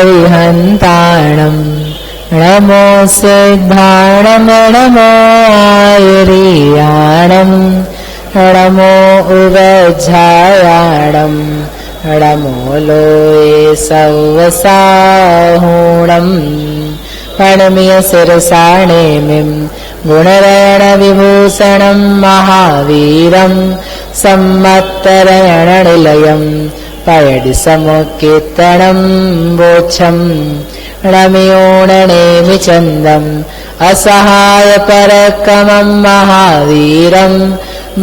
विहन्ताणं नमो सिद्धाणं नमो आयुर्याणं नमो उवज्झायाणं नमो लोये सवसाहूणं प्रणम्य शिरसाणेमिं गुणरेणविभूषणं महावीरं सम्मत्तरणनिलयं पयडि समुत्कीर्तनं वोच्छं नमयोणनेमि चन्दम् असहाय पराक्रमं महावीरं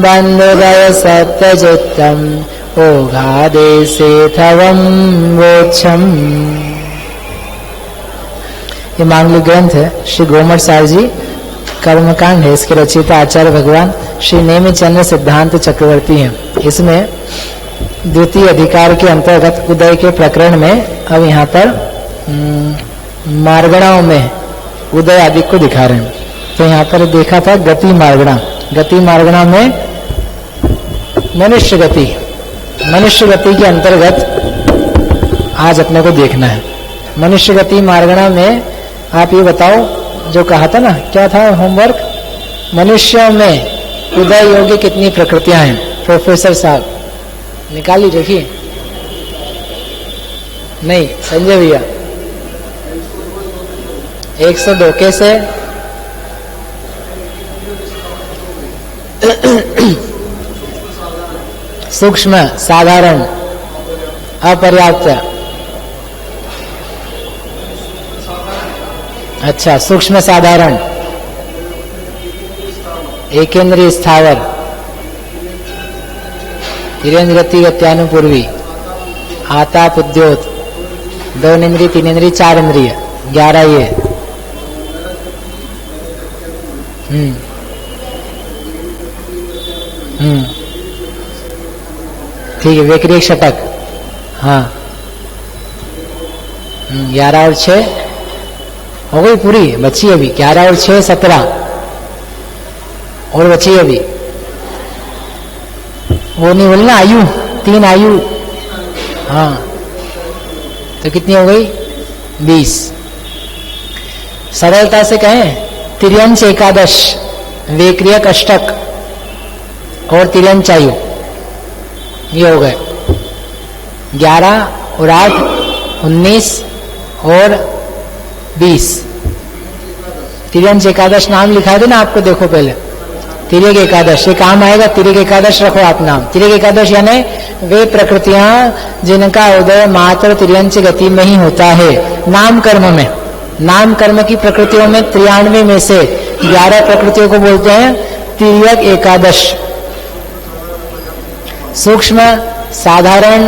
बन्धुगय सत्यजित्तम् ओघादेशेथवं वोच्छम्। ये मांगलिक ग्रंथ है, श्री गोमट सार जी कर्मकांड है। इसके रचयिता आचार्य भगवान श्री नेमिचंद्र सिद्धांत चक्रवर्ती हैं। इसमें द्वितीय अधिकार के अंतर्गत उदय के प्रकरण में अब यहाँ पर मार्गणाओं में उदय आदि को दिखा रहे हैं। तो यहाँ पर देखा था गति मार्गणा। गति मार्गणा में मनुष्य गति के अंतर्गत आज अपने को देखना है। मनुष्य गति मार्गणा में आप ये बताओ, जो कहा था ना, क्या था होमवर्क? मनुष्यों में उदय योग्य कितनी प्रकृतियां हैं? प्रोफेसर साहब निकाली, देखिए। नहीं, संजय भैया 102 कैसे? सूक्ष्म, साधारण, अपर्याप्त। अच्छा, सूक्ष्म साधारण, एकेंद्रीय स्थावर, तिरेंद्र गति गत्यानुपूर्वी, आताप उद्योत, 2 इंद्रिय 3 इंद्रिय 4 इंद्रिय 11 ये। ठीक है, वैक्रिय षटक। हाँ, 11 और 6 हो गई पूरी, बची अभी 11 और 6 17 और बची अभी। वो नहीं बोलना, आयु 3 आयु। हाँ, तो कितनी हो गई? 20। सरलता से कहें तिर्यंच एकादश, वैक्रियक अष्टक और तिर्यंच आयु, ये हो गए 11 और 8 19 और 20। तिर्यंच एकादश नाम लिखा दे ना आपको, देखो पहले तिर्यक एकादश, ये काम आएगा। तिर्यक एकादश रखो आप नाम। तिर्यक एकादश यानी वे प्रकृतियां जिनका उदय मात्र तिर्यंच गति में ही होता है। नाम कर्म में, नाम कर्म की प्रकृतियों में 93 में से 11 प्रकृतियों को बोलते हैं तिर्यक एकादश। सूक्ष्म साधारण,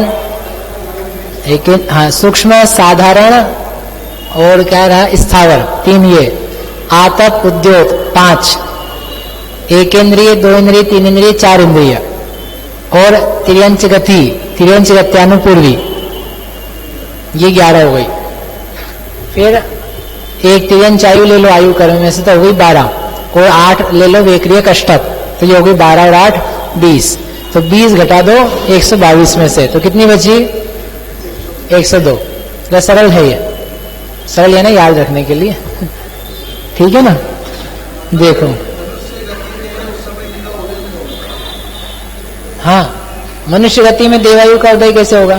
हाँ, सूक्ष्म साधारण और क्या रहा? स्थावर 3 ये। आतप उद्योत 5, एकेंद्रिय 2 इंद्रिय 3 इंद्रिय 4 इंद्रिय और तिर्यंच गति, तिर्यंच गत्यानुपूर्वी, ये 11 हो गई। फिर एक तिर्यंच आयु ले लो, आयु कर्म में से तो हो गई 12, और 8 ले लो वैक्रियक अष्टक, तो ये हो गई 12 और 8 20। तो 20 घटा दो 122 में से, तो कितनी बची? 102। तो सरल है, ये सरल है ना याद रखने के लिए। ठीक है ना? देखो, हाँ, मनुष्य गति में देवायु का उदय कैसे होगा?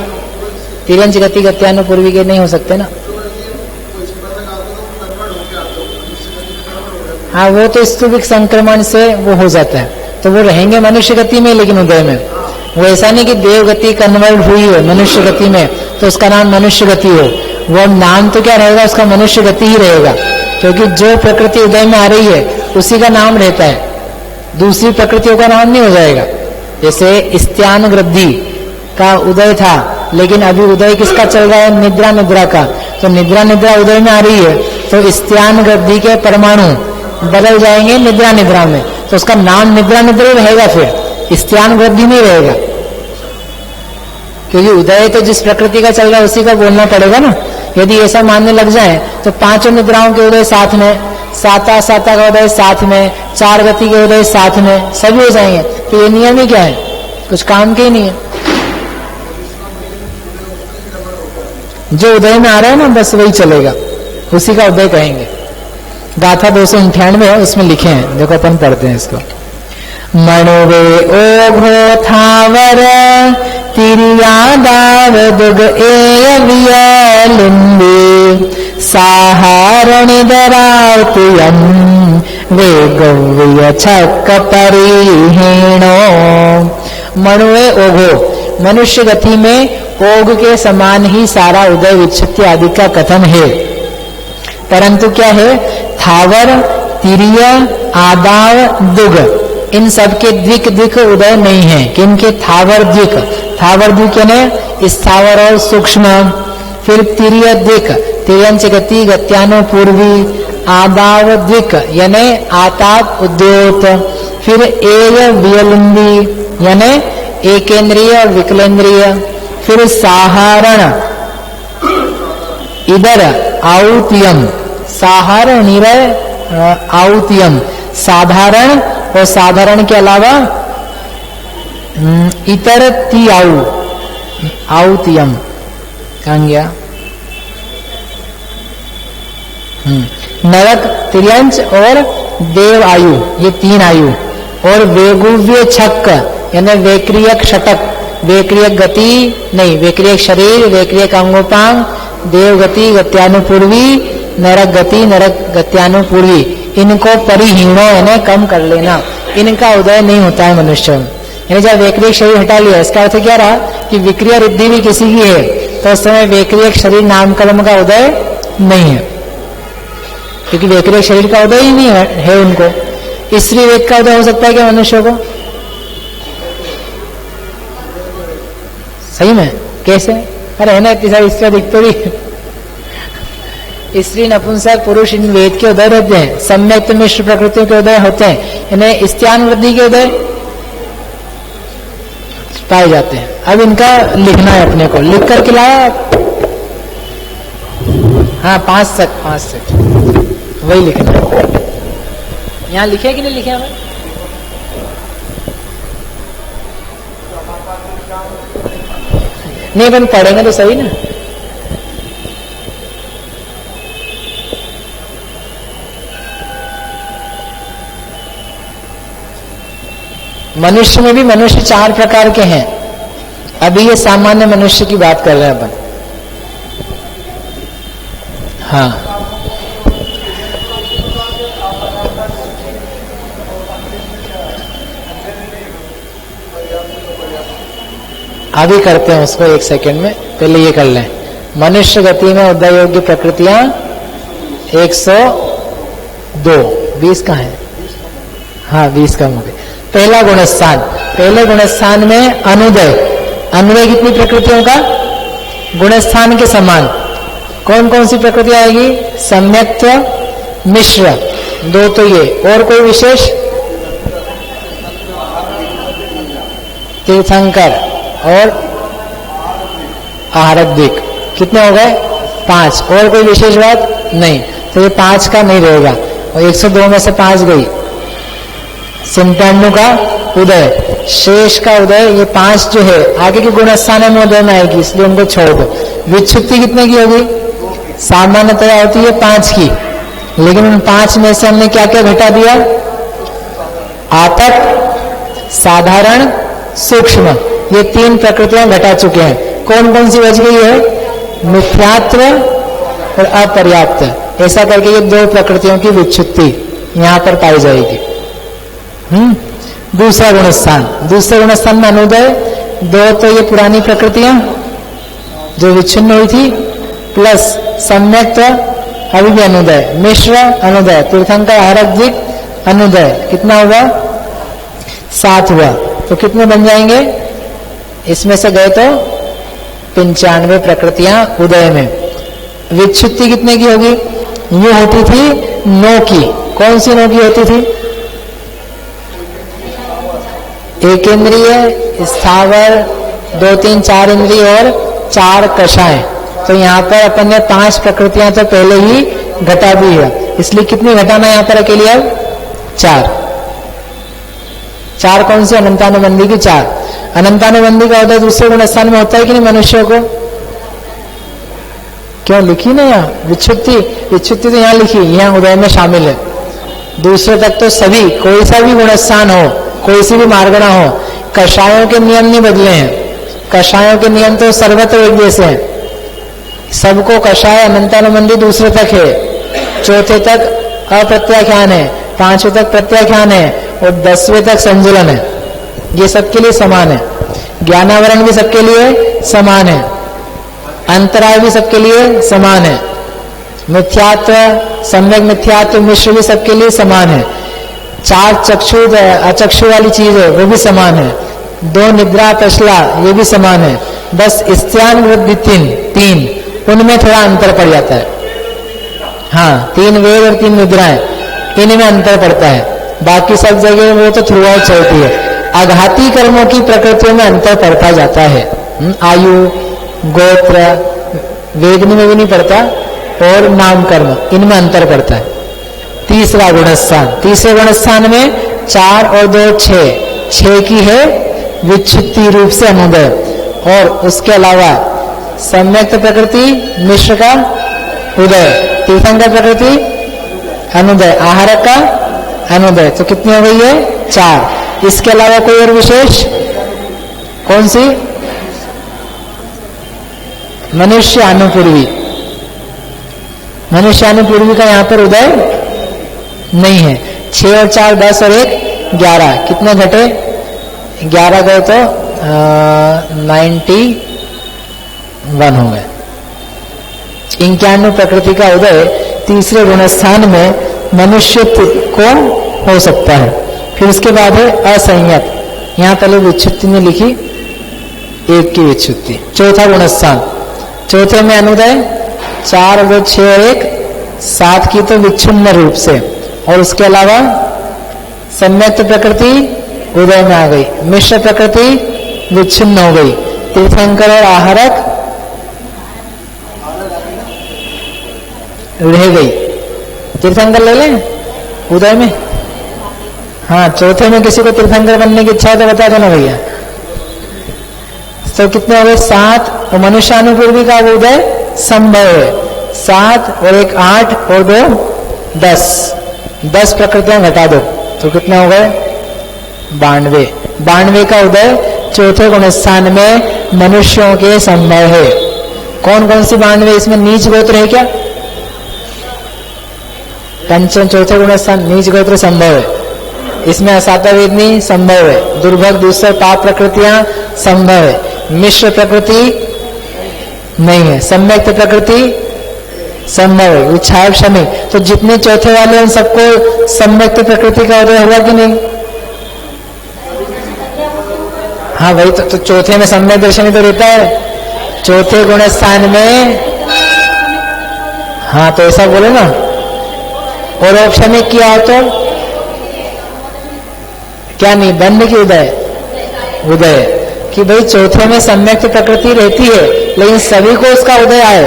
तिर्यंच गति गत्यानुपूर्वी के नहीं हो सकते ना। हाँ, वो तो स्तुभिक संक्रमण से वो हो जाता है, तो वो रहेंगे मनुष्य गति में, लेकिन उदय में वो ऐसा नहीं कि देव गति कन्वर्ट हुई है मनुष्य गति में तो उसका नाम मनुष्य गति हो। वो नाम तो क्या रहेगा, उसका मनुष्य गति ही रहेगा, क्योंकि जो प्रकृति उदय में आ रही है उसी का नाम रहता है, दूसरी प्रकृतियों का नाम नहीं हो जाएगा। जैसे स्त्यान वृद्धि का उदय था, लेकिन अभी उदय किसका चल रहा है? निद्रा निद्रा का। तो निद्रा निद्रा उदय में आ रही है, तो स्त्यान वृद्धि के परमाणु बदल जाएंगे निद्रा निद्रा में, तो उसका नाम निद्रा निद्रा रहेगा, फिर स्त्यान वृद्धि नहीं रहेगा, क्योंकि उदय तो जिस प्रकृति का चल रहा है उसी का बोलना पड़ेगा ना। यदि ऐसा मानने लग जाए तो 5 निद्राओं के उदय साथ में, साता साता का उदय साथ में, 4 गति के उदय साथ में, सभी हो जाएंगे। तो ये नियम ही क्या है? कुछ काम के ही नहीं है। जो उदय में आ रहा है ना बस वही चलेगा, उसी का उदय कहेंगे। गाथा 298 है, उसमें लिखे हैं, देखो अपन पढ़ते हैं इसको। मणुवे ओघो थावर तिरिया दाव दुग एय वियलिंदी साहारणि दरावतियम वे गव्य छक्क परिहीणो। मणुवे ओघो, मनुष्य गति में ओघ के समान ही सारा उदय विच्छित्ति आदि का कथन है, परंतु क्या है, थावर तिरिय आदाव दुग इन सब के द्विक द्विक उदय नहीं है। किनके? थावर द्विक, थावर द्विक यानी स्थावर और सूक्ष्म, फिर तिरिय द्विक तिर्यंच गति गत्यानुपूर्वी, आदाव द्विक यानी आताप उद्योत, फिर एय वियलिंदी यानी एकेंद्रिय और विकलेंद्रिय, फिर साहारण इधर आउतियम, साहारण निरय आउतियम साधारण, और साधारण के अलावा इतर ती आउतियम कहां गया, नरक तिर्यंच और देव आयु, ये 3 आयु, और वेगुव्य छक्क यानी वेक्रियक षटक, वेक्रियक गति नहीं, वेक्रियक शरीर, वेक्रियक अंगोपांग, देव गति गत्यानुपूर्वी, नरक गति नरक गत्यानुपूर्वी, इनको परिहीणो यानी कम कर लेना, इनका उदय नहीं होता है मनुष्य। यानी जब वेक्रियक शरीर हटा लिया, इसका अर्थ क्या रहा कि विक्रिया रिद्धि भी किसी की है, तो उस समय वेक्रियक शरीर नामकर्म का उदय नहीं है, क्योंकि वेक्रियक शरीर का उदय ही नहीं है उनको। स्त्री वेद का उदय हो सकता है क्या मनुष्य को? सही में? कैसे? अरे है ना, इतनी सारी स्त्रियां दिखते भी, स्त्री नपुंसक पुरुष इन वेद के उदय रहते हैं, सम्यक मिश्र प्रकृतियों के उदय होते हैं, इन्हें स्त्यान वृद्धि के उदय पाए जाते हैं। अब इनका लिखना है अपने को, लिख करके लाया। हाँ 5 तक वही लिखना है। यहाँ लिखे कि नहीं लिखे हमें? नहीं, अपन पढ़ेंगे तो सही ना। मनुष्य में भी मनुष्य 4 प्रकार के हैं। अभी ये सामान्य मनुष्य की बात कर रहे हैं अपन। हाँ अभी करते हैं उसको 1 सेकंड में, पहले ये कर लें। मनुष्य गति में उदय योग्य प्रकृतियां 102। 20 का है? हाँ 20 का मुझे। पहला गुणस्थान, पहले गुणस्थान में अनुदय, अनुदय कितनी प्रकृतियों का? गुणस्थान के समान। कौन कौन सी प्रकृति आएगी? सम्यक्त्व मिश्र, 2 तो ये, और कोई विशेष? तीर्थंकर और आहारक दिक। कितने हो गए? 5। और कोई विशेष बात नहीं, तो ये 5 का नहीं रहेगा। और 102 में से 5 गई। सिंपन्नु का उदय, शेष का उदय, ये 5 जो है आगे के गुणस्थान में उदय में आएगी, इसलिए उनको छोड़ दो। विच्छुत्ति कितने की होगी? सामान्यतया होती है 5 की, लेकिन उन 5 में से हमने क्या क्या घटा दिया? आतप, साधारण, सूक्ष्म, ये 3 प्रकृतियां घटा चुके हैं। कौन कौन सी बच गई है? मिथ्यात्व और अपर्याप्त। ऐसा करके ये 2 प्रकृतियों की विच्छुत्ति यहां पर पाई जाएगी। दूसरा गुणस्थान, दूसरे गुणस्थान में अनुदय 2 तो ये पुरानी प्रकृतियां जो विच्छिन्न हुई थी, प्लस सम्यक्त्व अभी भी अनुदय, मिश्र अनुदय, तीर्थंकर आहारक दिक अनुदय। कितना हुआ? 7 हुआ। तो कितने बन जाएंगे? इसमें से गए तो 95 प्रकृतियां उदय में। विच्छुत्ति कितने की होगी? ये होती थी 9 की। कौन सी 9 की होती थी? एक इंद्रिय, स्थावर, 2, 3, 4 इंद्रिय और 4 कषाय। तो यहाँ पर अपन ने 5 प्रकृतियां तो पहले ही घटा दी है, इसलिए कितनी घटाना यहाँ पर अकेले? अब 4 कौन सी? अनंतानुबंधी की 4। अनंतानुबंधी का उदय दूसरे गुणस्थान में होता है कि नहीं मनुष्यों को? क्यों लिखी ना यहाँ विच्छुत्ति? विच्छुत्ति तो यहाँ लिखी, यहाँ उदय में शामिल है। दूसरे तक तो सभी, कोई सा भी गुणस्थान हो, कोई सी भी मार्गणा हो, कषायों के नियम नहीं बदले हैं। कषायों के नियम तो सर्वत्र एक जैसे हैं। सबको कषाय अनंतानुबंधी दूसरे तक है, चौथे तक अप्रत्याख्यान है, पांचवें तक प्रत्याख्यान है और 10वें तक संजुलन है। ये सबके लिए समान है। ज्ञानावरण भी सबके लिए समान है, अंतराय भी सबके लिए समान है, मिथ्यात्व, सम्यक मिथ्यात्व, मिश्र भी सबके लिए समान है। 4 चक्षु अचक्षु वाली चीज है वो भी समान है। 2 निद्रा पशला ये भी समान है। बस स्त्यान वृद्धि 3 उनमें थोड़ा अंतर पड़ जाता है। हाँ, 3 वेद और 3 निद्राएं, इनमें अंतर पड़ता है। बाकी सब जगह वो तो थ्रू आउट चलती है। आघाती कर्मों की प्रकृतियों में अंतर पड़ता जाता है। आयु, गोत्र, वेदनी में भी नहीं पड़ता, और नाम कर्म, इनमें अंतर पड़ता है। तीसरा गुणस्थान, तीसरे गुणस्थान में 4 और 2 6 की है विच्छुत्ति रूप से अनुदय, और उसके अलावा सम्यक्त प्रकृति मिश्र का उदय, तीर्थंकर प्रकृति अनुदय, आहारक का अनुदय, तो कितनी हो गई है? 4। इसके अलावा कोई और विशेष? कौन सी? मनुष्य अनुपूर्वी, मनुष्य अनुपूर्वी का यहां पर उदय नहीं है। 6 और 4 10 और 1 11, कितने घटे? 11 गए तो 91 हो गए। 91 प्रकृति का उदय तीसरे गुणस्थान में मनुष्य को हो सकता है। फिर उसके बाद है असंयत, यहां पहले विच्छुत्ति ने लिखी, 1 की विच्छुत्ति। चौथा गुणस्थान, चौथे में अनुदय 4 और 2 6 और 1 7 की तो विच्छिन्न रूप से, और उसके अलावा सम्यक्त प्रकृति उदय में आ गई, मिश्र प्रकृति विच्छिन्न हो गई, तीर्थंकर और आहारक रह गई। तीर्थंकर ले लें उदय में? हाँ, चौथे में किसी को तीर्थंकर बनने की इच्छा है तो बता देना भैया। तो कितने हो गए? 7, और मनुष्यानुपूर्वी का उदय संभव है। 7 और 1 8 और 2 10, 10 प्रकृतियां घटा दो तो कितने हो गए? 92। 92 का उदय चौथे गुणस्थान में मनुष्यों के संभव है। कौन कौन सी 92? इसमें नीच गोत्र है क्या? पंचम चौथे गुणस्थान नीच गोत्र संभव है। इसमें असाता वेदनी संभव है। दुर्भग दूसरे पाप प्रकृतियां संभव है। मिश्र प्रकृति नहीं है। सम्यक्त प्रकृति संभव है। विच्छाय शमी, तो जितने चौथे वाले हैं सबको सम्यक्त प्रकृति का उदय हुआ कि नहीं? हाँ वही तो चौथे में सम्यक दर्शनी तो रहता है चौथे गुण स्थान में। हाँ तो ऐसा बोले ना। और ऑप्शन में किया तो क्या नहीं? बंद की उदय कि भाई चौथे में सम्यक्त प्रकृति रहती है लेकिन सभी को उसका उदय आए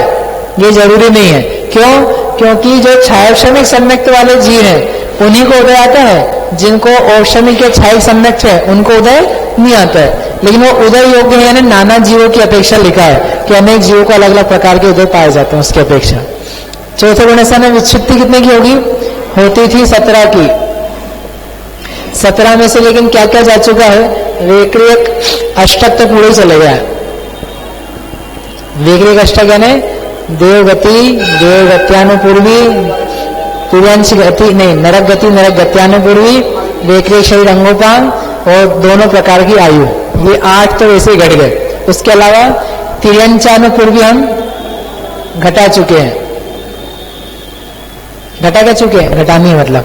ये जरूरी नहीं है। क्यों? क्योंकि जो छायाक्षणिक सम्यक्त वाले जीव हैं उन्हीं को उदय आता है। जिनको औषमिक या छायिक सम्यक्त है उनको उदय नहीं आता है। लेकिन वो उदय योग्य है, यानी नाना जीवों की अपेक्षा लिखा है कि अनेक जीवों को अलग अलग प्रकार के उदय पाए जाते हैं उसकी अपेक्षा। चौथे गुण स्थान में विच्छित्ति कितने की होगी? होती थी 17 की। 17 में से लेकिन क्या क्या जा चुका है? वैक्रियक अष्टक तो पूरे ही चले गया। वैक्रियक अष्टक यानी देवगति, देवगत्यानुपूर्वी, तुरंश गति नहीं, नरक गति, नरक गत्यानुपूर्वी, वैक्रियक शरीर अंगोपांग और दोनों प्रकार की आयु, ये 8 तो वैसे ही घट गए। उसके अलावा तिरंचानुपूर्वी हम घटा चुके हैं। घटा क्या चुके हैं? घटानी है मतलब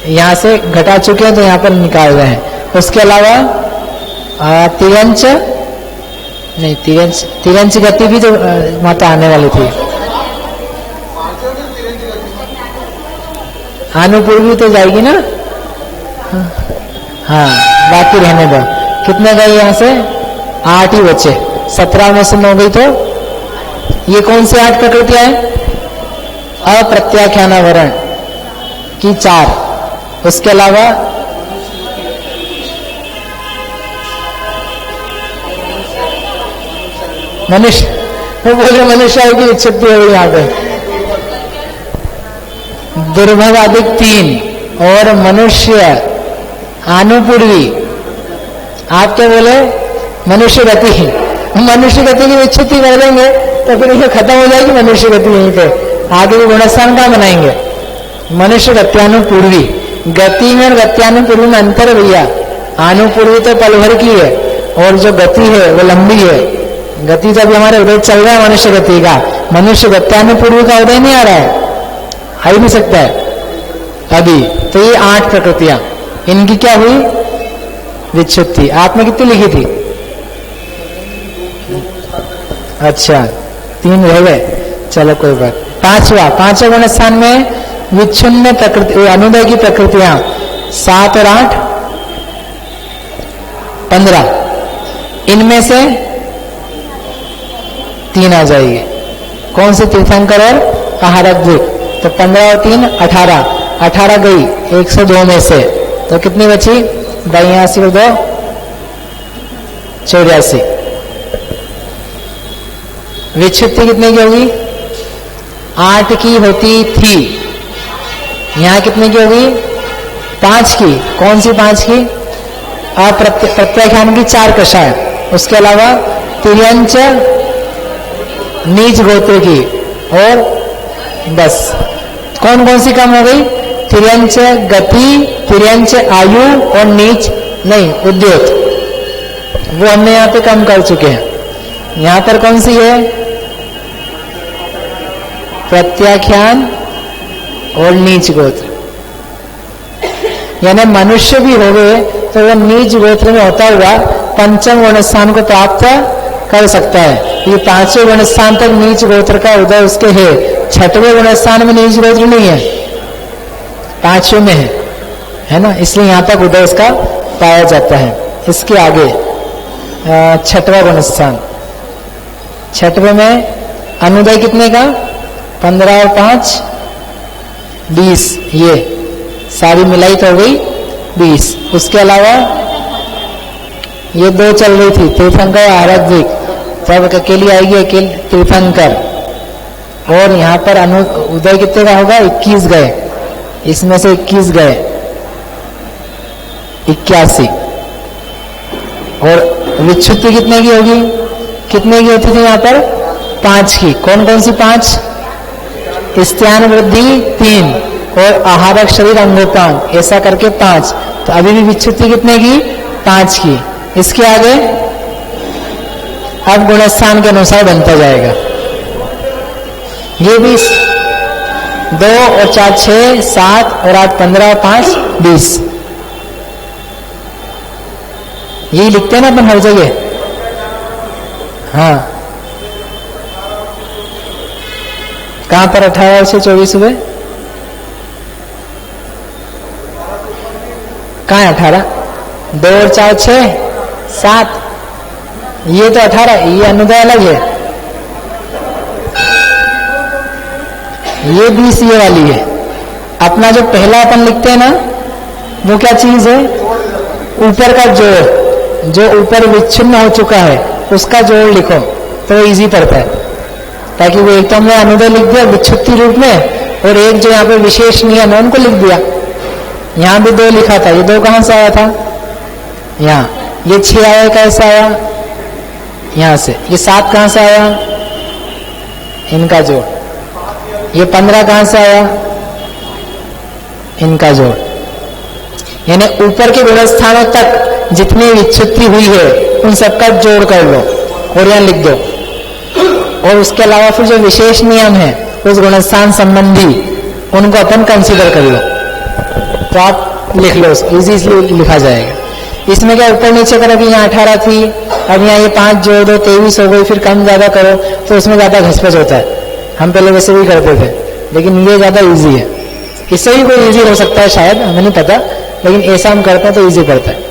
यहां से घटा चुके हैं तो यहां पर निकाल रहे हैं। उसके अलावा तिरंच नहीं, तिरंच गति भी तो माता आने वाली थी। अनुपूर्वी तो जाएगी ना। हाँ बाकी रहने दो। कितने गए यहाँ से? 8 ही बचे। 17 में से 9 गई तो ये कौन सी 8 प्रकृतियां हैं? अप्रत्याख्यानावरण की 4। उसके अलावा मनुष्य वो बोले मनुष्य की विच्छित्ति हो गई यहाँ पे। दुर्भग अधिक 3 और मनुष्य आनुपूर्वी, आप क्या बोले? मनुष्य गति। मनुष्य गति की विच्छित्ति कर देंगे तो फिर ये खत्म हो जाएगी मनुष्य गति यहीं पे। आगे भी गुणस्थान कहाँ बनाएंगे? मनुष्य गत्यानुपूर्वी। गति में और गत्यानुपूर्वी में अंतर है भैया। आनुपूर्वी तो पल भर की है और जो गति है वो लंबी है। गति तो अभी हमारे उदय चल रहा है मनुष्य गति का। मनुष्य गत्यानुपूर्वी का उदय नहीं आ रहा है, आ ही नहीं सकता है अभी। तो ये 8 प्रकृतियां, इनकी क्या हुई? विच्छित्ति। आपने कितनी लिखी थी? अच्छा 3 रह गए, चलो कोई बात। 5वां गुण स्थान में विच्छिन्न प्रकृति, अनुदय की प्रकृतियां 7 और 8 15। इनमें से 3 आ जाएगी। कौन से? तीर्थंकर और आहारद्विक। तो 15 और 3 18। 18 गई 102 में से, तो कितनी बची? 82 और 2 84। विच्छित्ति कितने की होगी? 8 की होती थी, यहां कितने की होगी? 5 की। कौन सी 5 की? प्रत्याख्यान की 4 कषाय, उसके अलावा तिर्यंच नीच गोत्र की और 10। कौन कौन सी कम हो गई? तिर्यंच गति, तिर्यंच आयु और नीच नहीं उद्योत, वो हमने यहाँ पे कम कर चुके हैं। यहां पर कौन सी है? प्रत्याख्यान और नीच गोत्र। यानी मनुष्य भी हो गए तो वह नीच गोत्र में होता हुआ पंचम गुण स्थान को प्राप्त कर सकता है। ये 5वें गुण स्थान तक नीच गोत्र का उदय उसके है। 6वें गुण स्थान में नीच गोत्र नहीं है, 5वें में है ना, इसलिए यहां तक उदय उसका पाया जाता है। इसके आगे 6वां गुण स्थान, 6वें में अनुदय कितने का? 15 और 5 20, ये सारी मिलाई तो हो गई 20। उसके अलावा ये 2 चल रही थी, तीर्थंकर आहारद्विक, तब अकेली आएगी अकेले तीर्थंकर। और यहाँ पर उदय कितने का होगा? 21 गए, इसमें से 21 गए 81। और विच्छित्ति कितने की होगी? कितने की होती थी यहाँ पर? 5 की। कौन कौन सी 5? स्त्यान वृद्धि 3 और आहारक शरीर अंगोपांग, ऐसा करके 5। तो अभी भी विच्छित्ति कितने की? 5 की। इसके आगे अब गुणस्थान के अनुसार बनता जाएगा। ये भी 2 और 4 6 7 और 8 15 और 5 20। यही लिखते हैं ना अपन हर जगह। हाँ, कहां पर 18 से 24 हुए? कहां है 18? 2 और 4 6 7, ये तो 18, ये अनुदय अलग है। ये 20 ये वाली है। अपना जो पहला अपन लिखते हैं ना, वो क्या चीज है? ऊपर का जोड़, जो ऊपर विच्छिन्न हो चुका है उसका जोड़ लिखो तो इजी पड़ता है। ताकि वो एक तो हमने अनुदय लिख दिया विच्छित्ति रूप में, और एक जो यहाँ पे विशेष नियम है उनको लिख दिया। यहाँ भी 2 लिखा था, ये 2 कहां से आया था? यहाँ। ये 6 आया, कैसे आया? यहां से। ये 7 कहां से आया? इनका जोड़। ये 15 कहां से आया? इनका जोड़। यानी ऊपर के गुणस्थानों तक जितनी विच्छित्ति हुई है उन सबका जोड़ कर लो और यहां लिख दो। और उसके अलावा फिर जो विशेष नियम है उस गुणस्थान संबंधी, उनको अपन कंसीडर कर लो, तो आप लिख लो, इजीली लिखा जाएगा। इसमें क्या ऊपर नीचे करो कि यहाँ 18 थी, अब यहाँ ये 5 जोड़ दो 23 हो गई, फिर कम ज्यादा करो तो उसमें ज्यादा घसपच होता है। हम पहले वैसे भी करते थे, लेकिन ये ज्यादा इजी है। इससे भी कोई इजी हो सकता है शायद, हमें नहीं पता, लेकिन ऐसा हम करते हैं तो इजी पड़ता है।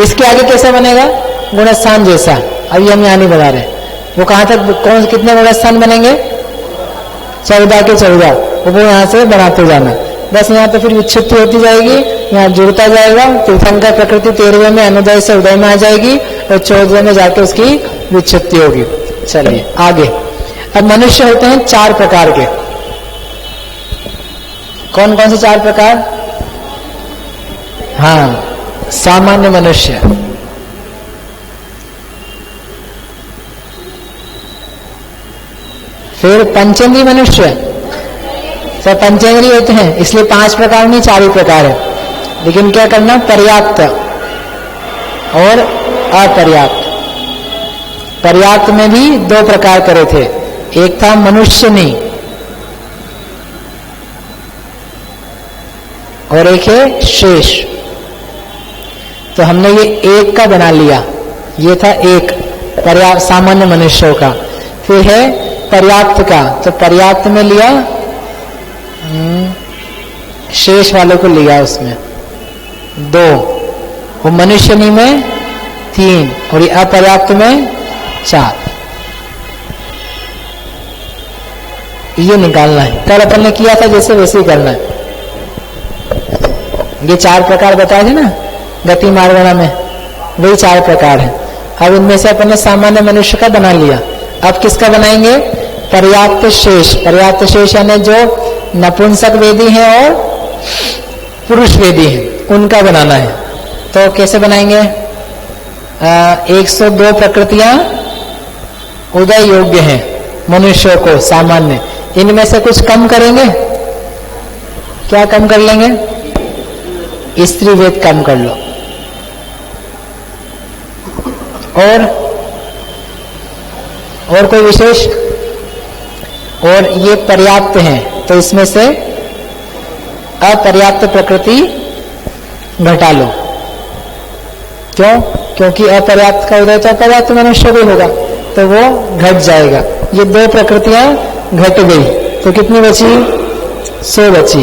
इसके आगे कैसे बनेगा? गुणस्थान जैसा। अभी हम यहाँ नहीं बना रहे। वो कहाँ तक, कौन कितने गुणस्थान बनेंगे? 14 के 14, वो यहाँ से बनाते जाना। बस यहाँ तो फिर विच्छित्ति होती जाएगी, यहाँ जुड़ता जाएगा। तीर्थंकर प्रकृति 13वें में अनुदय से उदय में आ जाएगी और 14वें में जाके उसकी विच्छित्ति होगी। चलिए आगे। अब मनुष्य होते हैं 4 प्रकार के। कौन कौन से 4 प्रकार? हाँ, सामान्य मनुष्य, फिर पंचेंद्रीय मनुष्य, सब पंचेंद्रीय होते हैं इसलिए 5 प्रकार नहीं 4 ही प्रकार है। लेकिन क्या करना? पर्याप्त और अपर्याप्त। पर्याप्त में भी 2 प्रकार करे थे, एक था मनुष्य नहीं और एक है शेष। तो हमने ये एक का बना लिया, ये था एक पर्याप्त सामान्य मनुष्यों का। फिर है पर्याप्त का, तो पर्याप्त में लिया शेष वालों को लिया, उसमें 2, वो मनुष्यनी में 3 और ये अपर्याप्त में 4। ये निकालना है। कल अपन ने किया था जैसे वैसे ही करना है। ये 4 प्रकार बताए थे ना गति मार्गणा में, वही 4 प्रकार है। अब इनमें से अपन ने सामान्य मनुष्य का बना लिया। अब किसका बनाएंगे? पर्याप्त शेष। पर्याप्त शेष यानी जो नपुंसक वेदी है और पुरुष वेदी है, उनका बनाना है। तो कैसे बनाएंगे? 102 प्रकृतियां उदय योग्य हैं मनुष्यों को सामान्य। इनमें से कुछ कम करेंगे। क्या कम कर लेंगे? स्त्री वेद कम कर लो। और कोई विशेष? और ये पर्याप्त हैं, तो इसमें से अपर्याप्त प्रकृति घटा लो। क्यों? क्योंकि अपर्याप्त का उदय तो अपर्याप्त मनुष्य भी होगा, तो वो घट जाएगा। ये 2 प्रकृतियां घट गई, तो कितनी बची? 100 बची।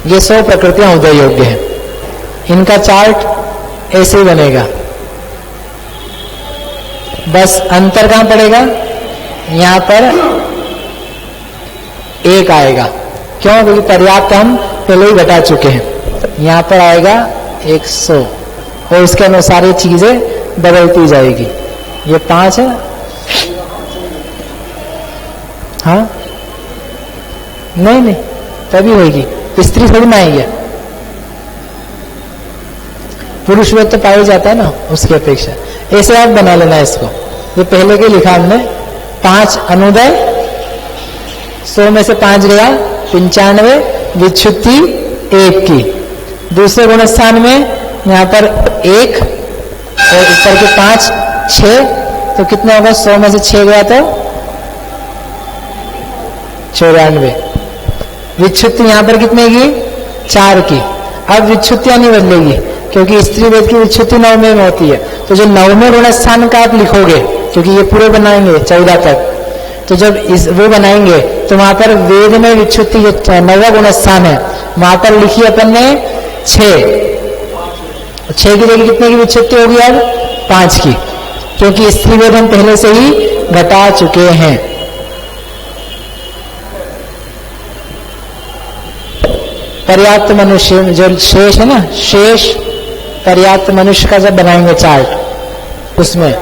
ये 100 प्रकृतियां उदय योग्य हैं। इनका चार्ट ऐसे ही बनेगा। बस अंतर कहां पड़ेगा? यहां पर 1 आएगा। क्यों? क्योंकि पर्याप्त हम पहले ही घटा चुके हैं। यहां पर आएगा 100 और उसके अनुसार ये चीजें बदलती जाएगी। ये 5 है। हाँ, नहीं तभी होगी, स्त्री थोड़ी ना आएगी। पुरुष वेद तो पाया जाता है ना उसकी अपेक्षा। ऐसे आप बना लेना इसको। ये पहले के लिखा हमने 5 अनुदय, 100 में से 5 गया 95, विच्छुत्ति 1 की। दूसरे गुणस्थान में यहाँ पर 1 और ऊपर के 5 6, तो कितना होगा? 100 में से 6 गया तो 94। विच्छुत्ति यहाँ पर कितने की? 4 की। अब विच्छुत्तियां नहीं बदलेगी क्योंकि स्त्री वेद की विच्छुत्ति 9वें में होती है। तो जो 9वें गुणस्थान का आप लिखोगे, क्योंकि ये पूरे बनाएंगे 14 तक, तो जब वो बनाएंगे तो वहां पर वेद में विच्छुत्ति जो 9वां गुणस्थान है वहां पर लिखी अपन ने 6 की जगह कितने की विच्छुत्ति होगी? अब 5 की, क्योंकि स्त्री वेद हम पहले से ही घटा चुके हैं। पर्याप्त मनुष्य जो शेष है ना, शेष पर्याप्त मनुष्य का जब बनाएंगे चार्ट, उसमें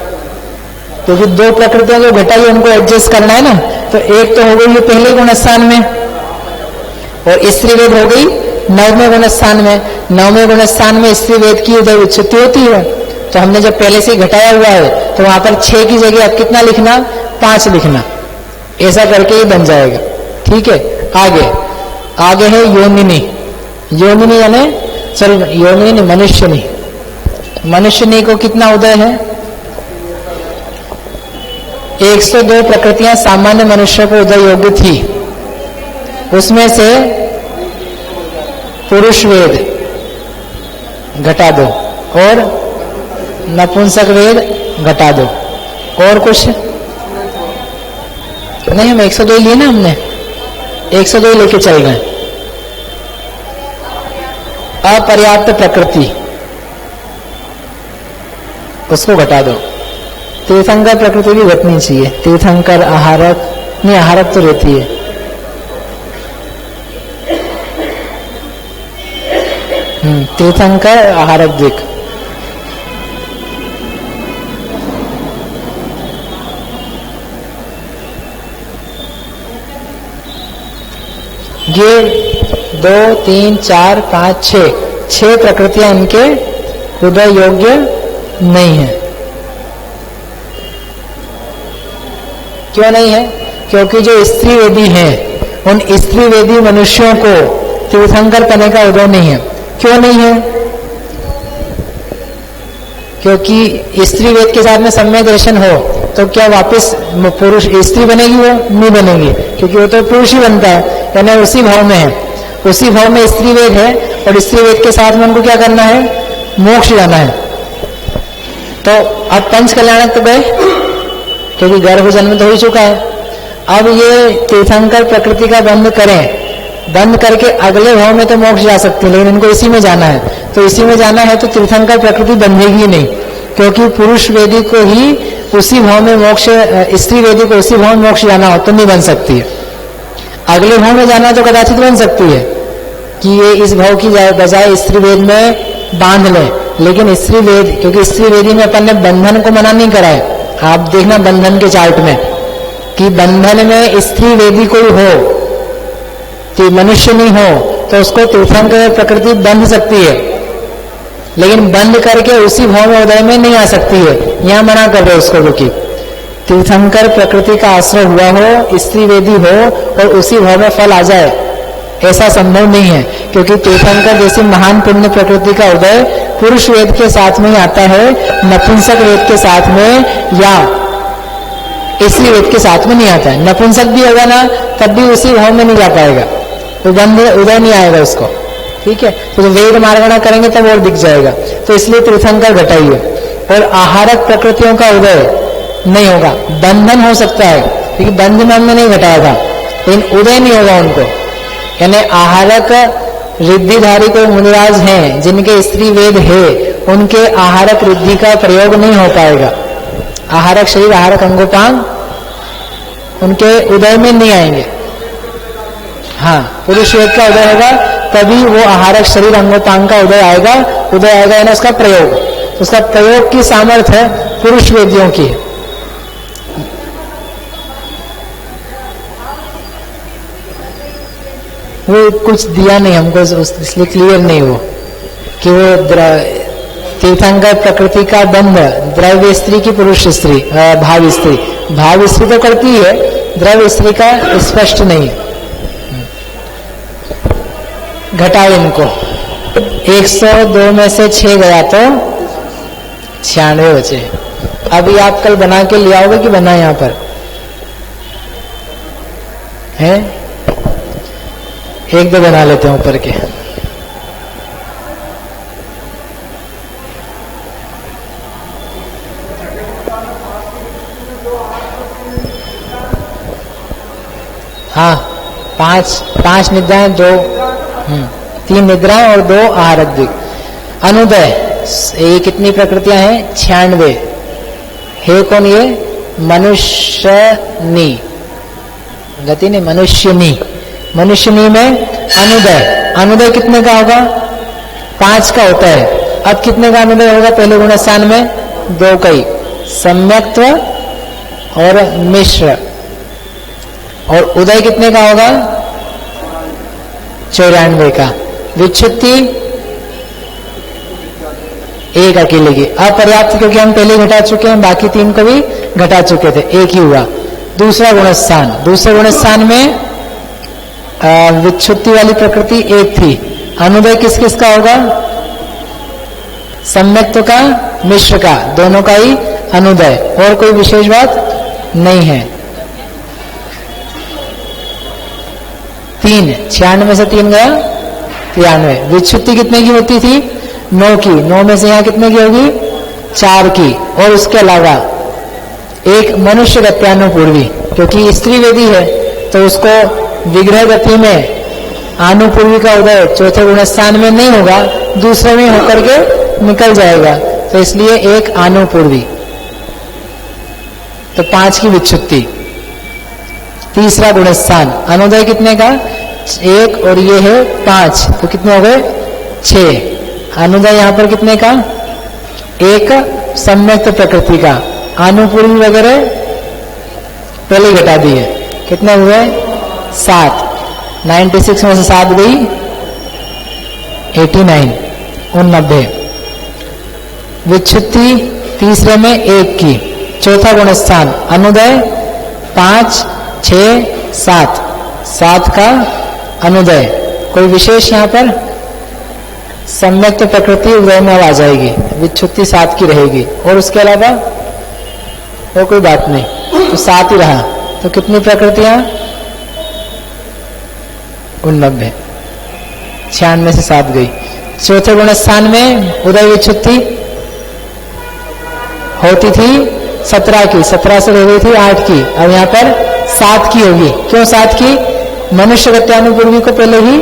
क्योंकि 2 प्रकृतियां जो घटाई उनको एडजस्ट करना है ना, तो एक तो हो गई ये पहले गुणस्थान में और स्त्री वेद हो गई 9वें गुणस्थान में। 9वें गुणस्थान में स्त्री वेद की उदय विच्छुत्ति होती है, तो हमने जब पहले से घटाया हुआ है तो वहां पर 6 की जगह अब कितना लिखना? 5 लिखना। ऐसा करके ये बन जाएगा। ठीक है। आगे है योनिनी। योनिनी यानी योनिनी मनुष्यनी। मनुष्यनी को कितना उदय है? 102 प्रकृतियां सामान्य मनुष्य को उदय योग्य थी। उसमें से पुरुष वेद घटा दो और नपुंसक वेद घटा दो। और कुछ नहीं, हम 102 लिए ना, हमने 102 लेके चल गए। अपर्याप्त प्रकृति उसको घटा दो। तीर्थंकर प्रकृति भी घटनी चाहिए। तीर्थंकर आहारक नहीं, आहारक तो रहती है। तीर्थंकर आहारक दिक। ये 2, 3, 4, 5, 6 प्रकृतियां इनके उदय योग्य नहीं है। क्यों नहीं है? क्योंकि जो स्त्री वेदी है उन स्त्री वेदी मनुष्यों को तीर्थंकर करने का उदय नहीं है। क्यों नहीं है? क्योंकि स्त्री वेद के साथ में सम्यक दर्शन हो तो क्या वापस पुरुष स्त्री बनेगी? वो नहीं बनेगी, क्योंकि वो तो पुरुष ही बनता है, यानी उसी भाव में है, उसी भाव में स्त्री वेद है और स्त्री वेद के साथ में उनको क्या करना है? मोक्ष जाना है। तो अब पंच कल्याणक तो गए क्योंकि गर्भ जन्म तो हो चुका है। अब ये तीर्थंकर प्रकृति का बंद करें, बंद करके अगले भाव में तो मोक्ष जा सकते हैं, लेकिन इनको इसी में जाना है। तो इसी में जाना है तो तीर्थंकर प्रकृति बंधेगी नहीं, क्योंकि पुरुष वेदी को ही उसी भाव में मोक्ष, स्त्री वेदी को उसी भाव में मोक्ष जाना हो तो नहीं बन सकती है। अगले भाव में जाना तो कदाचित बन सकती है कि ये इस भाव की बजाय स्त्री वेद में बांध लें, लेकिन स्त्री वेद, क्योंकि स्त्री वेदी में अपन ने बंधन को मना नहीं करा है। आप देखना बंधन के चार्ट में कि बंधन में स्त्री वेदी कोई हो, कि मनुष्य नहीं हो, तो उसको तीर्थंकर प्रकृति बंध सकती है, लेकिन बंद करके उसी भाव में उदय में नहीं आ सकती है। यहां मना कर रहे उसको, क्योंकि तीर्थंकर प्रकृति का आश्रय हुआ हो, स्त्री वेदी हो और उसी भाव में फल आ जाए, ऐसा संभव नहीं है। क्योंकि तीर्थंकर जैसी महान पुण्य प्रकृति का उदय पुरुष वेद के साथ में ही आता है, नपुंसक वेद के साथ में या स्त्री वेद के साथ में नहीं आता है। नपुंसक भी होगा ना तब भी उसी भाव में नहीं जा पाएगा, तो बंद उदय नहीं आएगा उसको, ठीक है। तो वेद मार्गणा करेंगे तब और दिख जाएगा। तो इसलिए तीर्थंकर घटाइए, और आहारक प्रकृतियों का उदय नहीं होगा। बंधन हो सकता है, क्योंकि बंधन हमने नहीं घटाया था, लेकिन उदय नहीं होगा उनको। यानी आहारक रिद्धिधारी कोई मुनिराज हैं जिनके स्त्री वेद है, उनके आहारक रिद्धि का प्रयोग नहीं हो पाएगा। आहारक शरीर, आहारक अंगोपांग उनके उदय में नहीं आएंगे। हाँ, पुरुष वेद का उदय होगा तभी वो आहारक शरीर अंगोपांग का उदय आएगा। उदय आएगा यानी उसका प्रयोग, उसका प्रयोग की सामर्थ्य पुरुष वेदियों की। वो कुछ दिया नहीं हमको, इसलिए क्लियर नहीं वो कि वो तीर्थंकर प्रकृति का बंध द्रव्य स्त्री की पुरुष स्त्री, भाव स्त्री, भाव स्त्री तो करती है, द्रव्य स्त्री का स्पष्ट नहीं है। घटाए इनको, 102 में से 6 गया तो 96 बचे। अभी आप कल बना के ले आओगे कि बना यहाँ पर है? एक दो बना लेते हैं ऊपर के। हाँ, पांच निद्राएं, 3 निद्राएं और 2 आहारक द्विक। अनुदय, ये कितनी प्रकृतियां हैं? 96 है। कौन ये? मनुष्यनी, गति नहीं, मनुष्यनी। मनुष्यनी में अनुदय, अनुदय कितने का होगा? 5 का होता है। अब कितने का अनुदय होगा? पहले गुणस्थान में 2 का ही, सम्यक्त्व और मिश्र। और उदय कितने का होगा? 94 का। विच्छुत्ति 1 अकेले की, अपर्याप्त, क्योंकि हम पहले घटा चुके हैं, बाकी 3 को भी घटा चुके थे, 1 ही हुआ। दूसरा गुणस्थान, दूसरे गुणस्थान में विच्छुत्ति वाली प्रकृति 1 थी। अनुदय किस किस का होगा? सम्यक्त्व का, मिश्र का, दोनों का ही अनुदय, और कोई विशेष बात नहीं है। 3, 96 में से 3 गया 93। विच्छुत्ति कितने की होती थी? 9 की। 9 में से यहाँ कितने की होगी? 4 की। और उसके अलावा एक मनुष्य गत्यानुपूर्वी, क्योंकि स्त्री वेदी है तो उसको विग्रह गति में आनुपूर्वी का उदय चौथे गुणस्थान में नहीं होगा, दूसरे में होकर के निकल जाएगा, तो इसलिए एक आनुपूर्वी। तो 5 की विच्छुत्ति। तीसरा गुणस्थान, अनुदय कितने का? 1 और ये है 5, तो कितने हो गए? 6। अनुदय यहाँ पर कितने का? 1 सम्यक्त प्रकृति का, आनुपूर्वी वगैरह पहले घटा दिए, कितने हुए? 7। 96 में से 7 गई 89, 89। विच्छुत्ति तीसरे में 1 की। चौथा गुणस्थान अनुदय 5, 6, 7, 7 का अनुदय। कोई विशेष यहाँ पर सम्यक तो प्रकृति उदय में आ जाएगी, विच्छुत्ति 7 की रहेगी, और उसके अलावा वो कोई बात नहीं, तो 7 ही रहा। तो कितनी प्रकृतियां? 89, 96 में से 7 गई। चौथे गुणस्थान में उदय विच्छुत्ति होती थी 17 की, 17 से हो गई थी 8 की, अब यहाँ पर 7 की होगी। क्यों 7 की? मनुष्य गत्यानुपूर्वी को पहले ही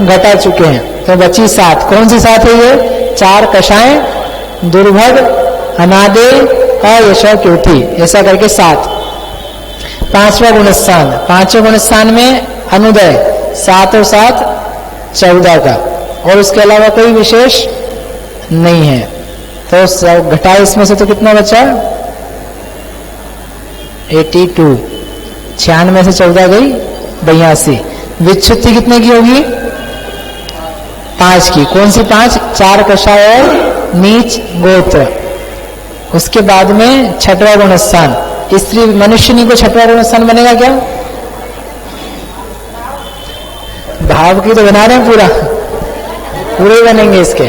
घटा चुके हैं, तो बची 7। कौन सी 7 है ये? 4 कषाय, दुर्भग, अनादे, अयश, क्योति, ऐसा करके 7। पांचवा गुणस्थान, पांचवें गुणस्थान में अनुदय 7 और 7 14 का, और उसके अलावा कोई विशेष नहीं है। तो घटा इसमें से तो कितना बचा? 82, 96 में से 14 गई 82। विच्छुत्ति कितने की होगी? 5 की। कौन सी 5? 4 कषाय और नीच गोत्र। उसके बाद में छठवां गुणस्थान, स्त्री मनुष्यनी को छठवां गुणस्थान बनेगा क्या? भाव की तो बना रहे हैं, पूरे बनेंगे इसके।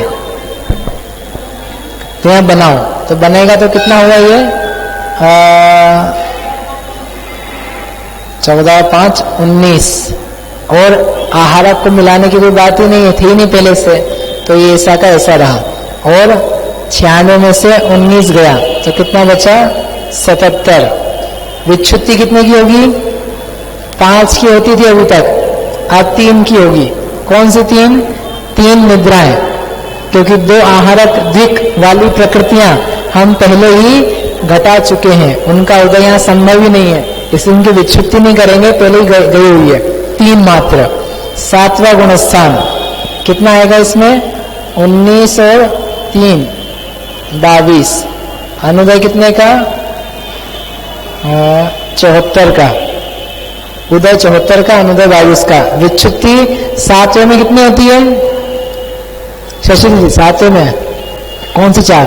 तो यहाँ बनाओ तो बनेगा, तो कितना हुआ ये? 14, 5, 19। और आहारक को मिलाने की कोई बात ही नहीं है, थी नहीं पहले से, तो ये ऐसा का ऐसा रहा। और 96 में से 19 गया, तो कितना बचा? 77। विच्छुत्ति कितने की होगी? 5 की होती थी अभी तक, अब 3 की होगी। कौन सी 3? 3 निद्राएं, क्योंकि 2 आहारक दिक वाली प्रकृतियां हम पहले ही घटा चुके हैं, उनका उदय यहाँ संभव ही नहीं है, इसलिए उनकी विच्छुत्ति नहीं करेंगे, पहले ही गई हुई है। 3 मात्र। 7वां गुणस्थान कितना आएगा इसमें? 19 और 3 22। अनुदय कितने का? 74 का। उदय 74 का, अनुदय 22 का। विच्छुत्ति 7वें में कितनी होती है? शशि जी 7वें में कौन सी 4?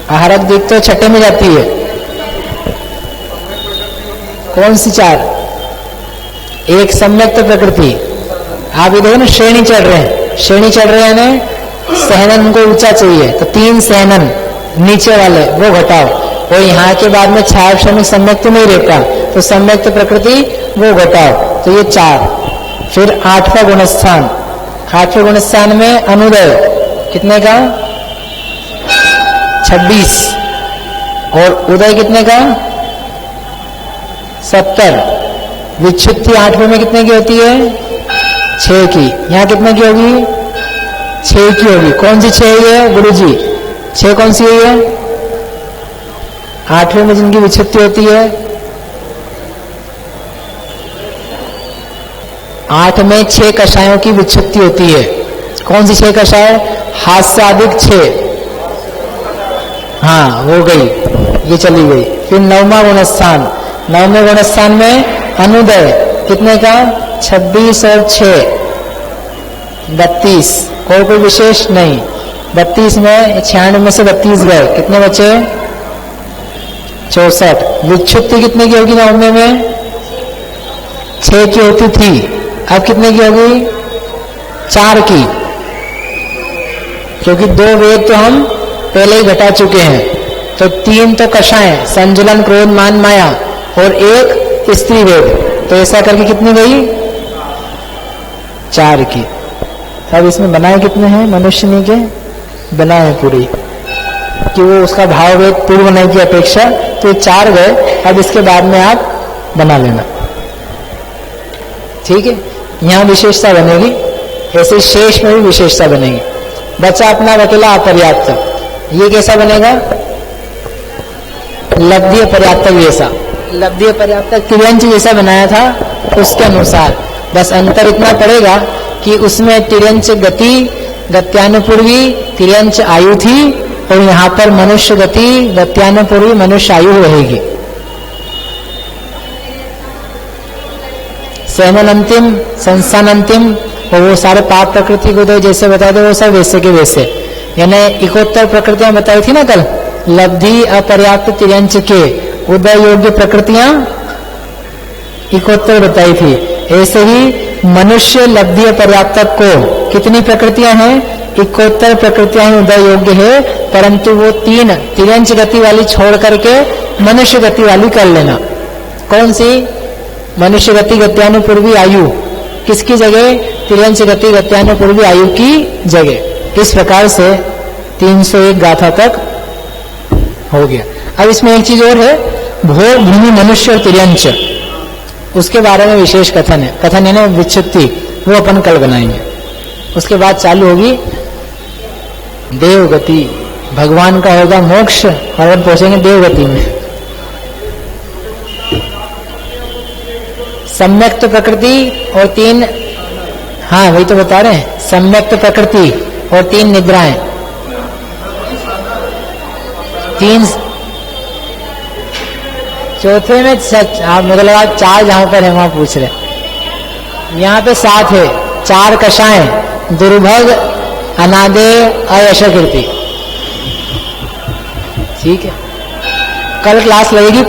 आहारक दिक तो 6ठे में जाती है, कौन सी 4? एक सम्यक तो प्रकृति। आप ये देखो ना, श्रेणी चढ़ रहे हैं, श्रेणी चढ़ रहे हैं ना, सहनन उनको ऊंचा चाहिए, तो 3 सहनन नीचे वाले वो घटाओ, और यहाँ के बाद में छाया श्रमिक सम्यक तो नहीं रहता, तो सम्यक तो प्रकृति वो घटाओ, तो ये 4। फिर 8वां गुणस्थान, 8वें गुणस्थान में अनुदय कितने का? 26, और उदय कितने का? 70। विच्छुत्ति 8वें में कितने की होती है? 6 की। यहाँ कितने की होगी? 6 की होगी। कौन सी 6 है गुरु जी? 6 कौन सी है? 8वें में जिनकी विच्छुत्ति होती है, 8 में 6 कषायों की विच्छुत्ति होती है। कौन सी 6 कषाय? हास्यादिक 6, हाँ वो गई, ये चली गई। फिर 9वां गुणस्थान, 9वें गुणस्थान में अनुदय कितने का? 26 और 6 32। कोई विशेष नहीं। 32 में 96 में से 32 गए, कितने बचे? 64। विच्छुत्ति कितने की होगी 9वें में? 6 की होती थी, अब कितने की होगी? 4 की, क्योंकि 2 वेद तो हम पहले ही घटा चुके हैं। तो 3 तो कषाय, संजुलन, क्रोध, मान, माया, और 1 स्त्री वेद, तो ऐसा करके कितनी गई? 4 की। अब इसमें बनाए कितने हैं मनुष्य के? बनाए पूरी, कि वो उसका भाव वेद पूर्व नहीं की अपेक्षा, तो 4 गए। अब इसके बाद में आप बना लेना, ठीक है। यहाँ विशेषता बनेगी, ऐसे शेष में भी विशेषता बनेगी। बचा अपना अकेला अपर्याप्त, ये कैसा बनेगा? लब्धि पर्याप्त जैसा, लब्धि पर्याप्त तिर्यंच जैसा बनाया था उसके अनुसार, बस अंतर इतना पड़ेगा कि उसमें तिर्यंच गति, गत्यानुपूर्वी तिर्यंच आयु थी, और यहाँ पर मनुष्य गति, गत्यानुपूर्वी मनुष्य आयु रहेगी। सेमन अंतिम, संस्थान अंतिम, और वो सारे पाप प्रकृति को जैसे बताए थे वो सब वैसे के वैसे, यानी इकोत्तर प्रकृतियां बताई थी ना कल, लब्धि अपर्याप्त तिर्यंच के उदय योग्य प्रकृतियां इकोत्तर बताई थी। ऐसे ही मनुष्य लब्धि अपर्याप्त को कितनी प्रकृतियां हैं, इकोत्तर प्रकृतियां ही उदय योग्य है, परंतु वो 3 तिर्यंच गति वाली छोड़ करके मनुष्य गति वाली कर लेना। कौन सी? मनुष्य गति गत्यानुपूर्वी आयु, किसकी जगह? तिर्यंच गति गत्यानुपूर्वी आयु की जगह। इस प्रकार से 301 गाथा तक हो गया। अब इसमें एक चीज और है, भोग भूमि मनुष्य और तिर्यंच, उसके बारे में विशेष कथन है। कथन है ना विच्छुत्ति, वो अपन कल बनाएंगे। उसके बाद चालू होगी देवगति, भगवान का होगा मोक्ष और अपन पहुंचेंगे देवगति में। सम्यक्त प्रकृति और 3, हाँ वही तो बता रहे हैं, सम्यक्त प्रकृति और 3 निद्राएं, 3 चौथे में आप मतलब 4 जहां पर है वहां पूछ रहे, यहाँ पे 7 है। 4 कषाएं, दुर्भग, अनादेय, अयशकीर्ति। ठीक है, कल क्लास लगेगी।